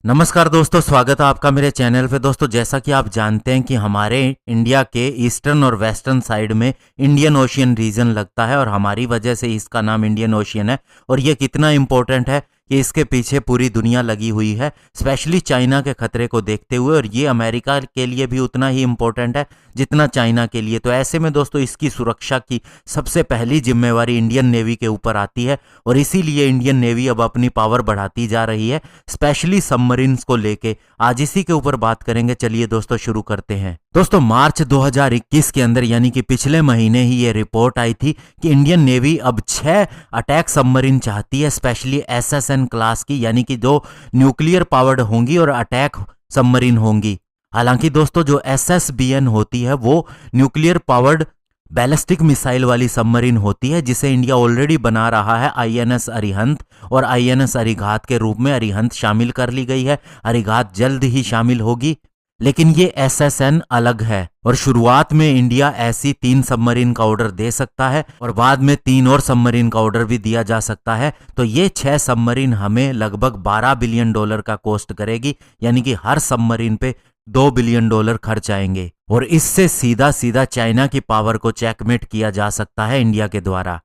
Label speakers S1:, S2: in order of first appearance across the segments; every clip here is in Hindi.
S1: नमस्कार दोस्तों, स्वागत है आपका मेरे चैनल पे। दोस्तों, जैसा कि आप जानते हैं कि हमारे इंडिया के ईस्टर्न और वेस्टर्न साइड में इंडियन ओशियन रीजन लगता है और हमारी वजह से इसका नाम इंडियन ओशियन है। और ये कितना इम्पोर्टेंट है कि इसके पीछे पूरी दुनिया लगी हुई है, स्पेशली चाइना के खतरे को देखते हुए। और ये अमेरिका के लिए भी उतना ही इम्पोर्टेंट है जितना चाइना के लिए। तो ऐसे में दोस्तों, इसकी सुरक्षा की सबसे पहली जिम्मेवारी इंडियन नेवी के ऊपर आती है और इसीलिए इंडियन नेवी अब अपनी पावर बढ़ाती जा रही है, स्पेशली सबमरीन्स को लेके। आज इसी के ऊपर बात करेंगे। चलिए दोस्तों, शुरू करते हैं। दोस्तों, मार्च 2021 के अंदर यानी कि पिछले महीने ही ये रिपोर्ट आई थी कि इंडियन नेवी अब 6 अटैक सबमरीन चाहती है, स्पेशली एसएसएन क्लास की, यानी कि जो न्यूक्लियर पावर्ड होंगी और अटैक सबमरीन होंगी। हालांकि दोस्तों, जो एसएसबीएन होती है वो न्यूक्लियर पावर्ड बैलिस्टिक मिसाइल वाली सबमरीन होती है, जिसे इंडिया ऑलरेडी बना रहा है आईएनएस अरिहंत और आईएनएस अरिघात के रूप में। अरिहंत शामिल कर ली गई है, अरिघात जल्द ही शामिल होगी, लेकिन ये एसएसएन अलग है। और शुरुआत में इंडिया ऐसी 3 सबमरीन का ऑर्डर दे सकता है और बाद में 3 और सबमरीन का ऑर्डर भी दिया जा सकता है। तो ये 6 सबमरीन हमें लगभग $12 बिलियन का कॉस्ट करेगी, यानी कि हर सबमरीन पे $2 बिलियन खर्च आएंगे। और इससे सीधा सीधा चाइना की पावर को चेकमेट किया जा सकता है इंडिया के द्वारा।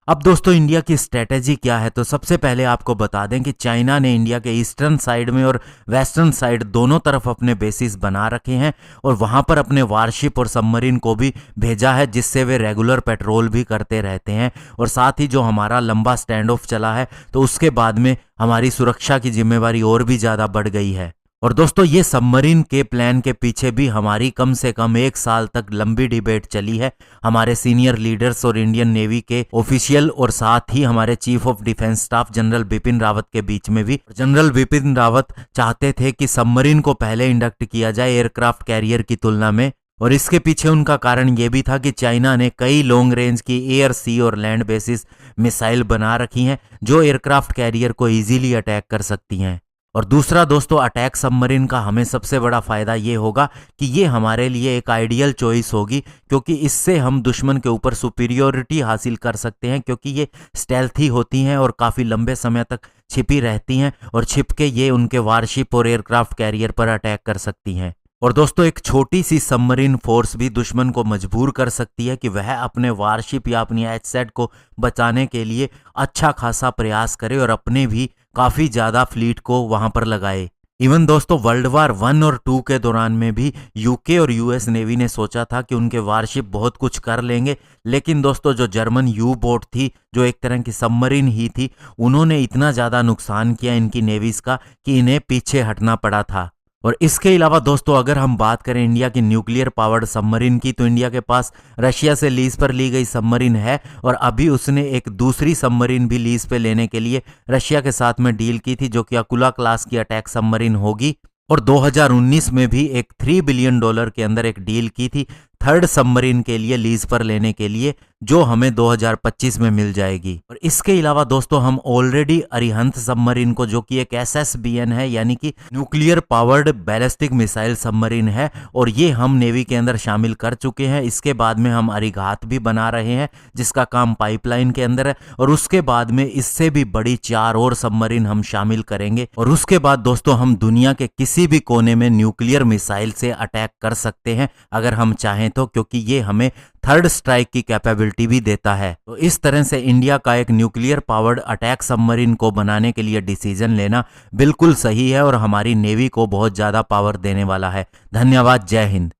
S1: अब दोस्तों, इंडिया की स्ट्रेटेजी क्या है? तो सबसे पहले आपको बता दें कि चाइना ने इंडिया के ईस्टर्न साइड में और वेस्टर्न साइड दोनों तरफ अपने बेसिस बना रखे हैं और वहां पर अपने वारशिप और सबमरीन को भी भेजा है, जिससे वे रेगुलर पेट्रोल भी करते रहते हैं। और साथ ही जो हमारा लंबा स्टैंड ऑफ चला है, तो उसके बाद में हमारी सुरक्षा की जिम्मेवारी और भी ज़्यादा बढ़ गई है। और दोस्तों, ये सबमरीन के प्लान के पीछे भी हमारी कम से कम 1 साल तक लंबी डिबेट चली है, हमारे सीनियर लीडर्स और इंडियन नेवी के ऑफिशियल और साथ ही हमारे chief of defence staff general Bipin Rawat के बीच में भी। जनरल बिपिन रावत चाहते थे कि सबमरीन को पहले इंडक्ट किया जाए एयरक्राफ्ट कैरियर की तुलना में। और इसके पीछे उनका कारण ये भी था कि चाइना ने कई लॉन्ग रेंज की एयर, सी और लैंड बेसिस मिसाइल बना रखी हैं जो एयरक्राफ्ट कैरियर को इजीली अटैक कर सकती हैं। और दूसरा दोस्तों, अटैक सबमरीन का हमें सबसे बड़ा फायदा ये होगा कि ये हमारे लिए एक आइडियल चॉइस होगी, क्योंकि इससे हम दुश्मन के ऊपर सुपीरियोरिटी हासिल कर सकते हैं, क्योंकि ये स्टेल्थी होती हैं और काफ़ी लंबे समय तक छिपी रहती हैं और छिप के ये उनके वारशिप और एयरक्राफ्ट कैरियर पर अटैक कर सकती हैं। और दोस्तों, एक छोटी सी सबमरीन फोर्स भी दुश्मन को मजबूर कर सकती है कि वह अपने वारशिप या अपनी एचसेट को बचाने के लिए अच्छा खासा प्रयास करे और अपने भी काफ़ी ज़्यादा फ्लीट को वहां पर लगाए। इवन दोस्तों, वर्ल्ड वार 1 और 2 के दौरान में भी यूके और यूएस नेवी ने सोचा था कि उनके वारशिप बहुत कुछ कर लेंगे, लेकिन दोस्तों, जो जर्मन यू बोट थी, जो एक तरह की सबमरीन ही थी, उन्होंने इतना ज़्यादा नुकसान किया इनकी नेवीज़ का कि इन्हें पीछे हटना पड़ा था। और इसके अलावा दोस्तों, अगर हम बात करें इंडिया की न्यूक्लियर पावर्ड सबमरीन की, तो इंडिया के पास रशिया से लीज पर ली गई सबमरीन है और अभी उसने एक दूसरी सबमरीन भी लीज पे लेने के लिए रशिया के साथ में डील की थी, जो कि अकुला क्लास की अटैक सबमरीन होगी। और 2019 में भी एक $3 बिलियन के अंदर एक डील की थी थर्ड सबमरीन के लिए लीज पर लेने के लिए, जो हमें 2025 में मिल जाएगी। और इसके अलावा दोस्तों, हम ऑलरेडी अरिहंत सबमरीन को, जो कि एक एसएसबीएन है यानी कि nuclear powered ballistic missile submarine है, और ये हम नेवी के अंदर शामिल कर चुके हैं। इसके बाद में हम अरिघात भी बना रहे हैं, जिसका काम पाइपलाइन के अंदर है। और उसके बाद में इससे भी बड़ी 4 और सबमरीन हम शामिल करेंगे। और उसके बाद दोस्तों, हम दुनिया के किसी भी कोने में न्यूक्लियर मिसाइल से अटैक कर सकते हैं अगर हम चाहें तो, क्योंकि ये हमें थर्ड स्ट्राइक की कैपेबिलिटी भी देता है। तो इस तरह से इंडिया का एक न्यूक्लियर पावर्ड अटैक सबमरीन को बनाने के लिए डिसीजन लेना बिल्कुल सही है और हमारी नेवी को बहुत ज्यादा पावर देने वाला है। धन्यवाद। जय हिंद।